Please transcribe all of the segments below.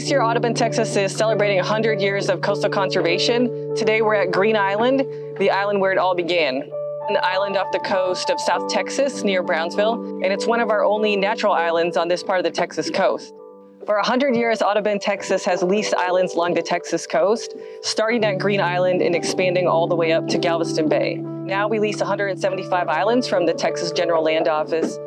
This year, Audubon, Texas is celebrating 100 years of coastal conservation. Today, we're at Green Island, the island where it all began. An island off the coast of South Texas near Brownsville, and it's one of our only natural islands on this part of the Texas coast. For 100 years, Audubon, Texas has leased islands along the Texas coast, starting at Green Island and expanding all the way up to Galveston Bay. Now we lease 175 islands from the Texas General Land Office.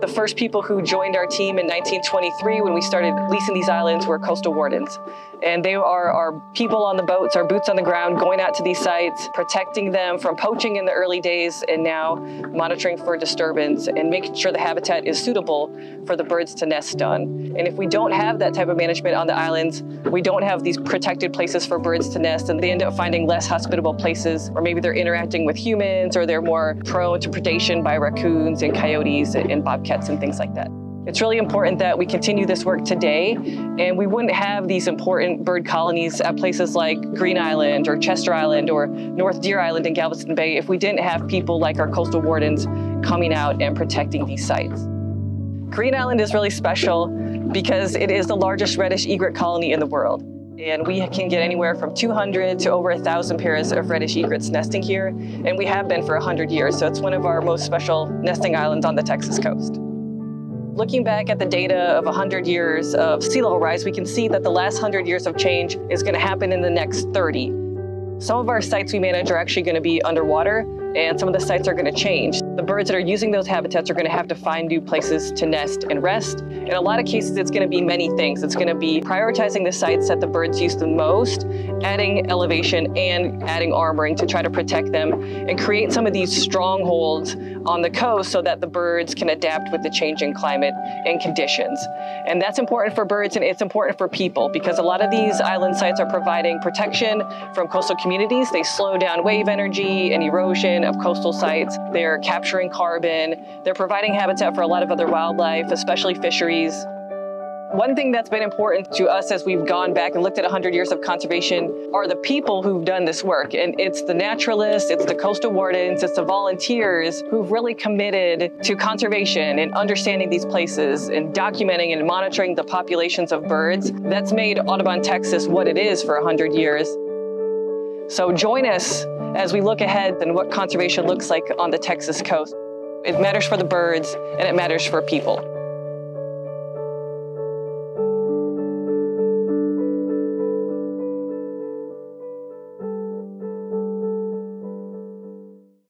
The first people who joined our team in 1923 when we started leasing these islands were coastal wardens. And they are our people on the boats, our boots on the ground, going out to these sites, protecting them from poaching in the early days, and now monitoring for disturbance and making sure the habitat is suitable for the birds to nest on. And if we don't have that type of management on the islands, we don't have these protected places for birds to nest, and they end up finding less hospitable places, or maybe they're interacting with humans, or they're more prone to predation by raccoons and coyotes and bobcats and things like that. It's really important that we continue this work today, and we wouldn't have these important bird colonies at places like Green Island or Chester Island or North Deer Island in Galveston Bay if we didn't have people like our coastal wardens coming out and protecting these sites. Green Island is really special because it is the largest reddish egret colony in the world. And we can get anywhere from 200 to over 1,000 pairs of reddish egrets nesting here, and we have been for 100 years, so it's one of our most special nesting islands on the Texas coast. Looking back at the data of 100 years of sea level rise, we can see that the last 100 years of change is going to happen in the next 30. Some of our sites we manage are actually going to be underwater, and some of the sites are going to change. The birds that are using those habitats are going to have to find new places to nest and rest. In a lot of cases, it's going to be many things. It's going to be prioritizing the sites that the birds use the most, adding elevation and adding armoring to try to protect them and create some of these strongholds on the coast so that the birds can adapt with the changing climate and conditions. And that's important for birds, and it's important for people because a lot of these island sites are providing protection from coastal communities. They slow down wave energy and erosion of coastal sites. They're capturing carbon. They're providing habitat for a lot of other wildlife, especially fisheries. One thing that's been important to us as we've gone back and looked at 100 years of conservation are the people who've done this work. And it's the naturalists, it's the coastal wardens, it's the volunteers who've really committed to conservation and understanding these places and documenting and monitoring the populations of birds. That's made Audubon, Texas what it is for 100 years. So join us as we look ahead and what conservation looks like on the Texas coast. It matters for the birds and it matters for people.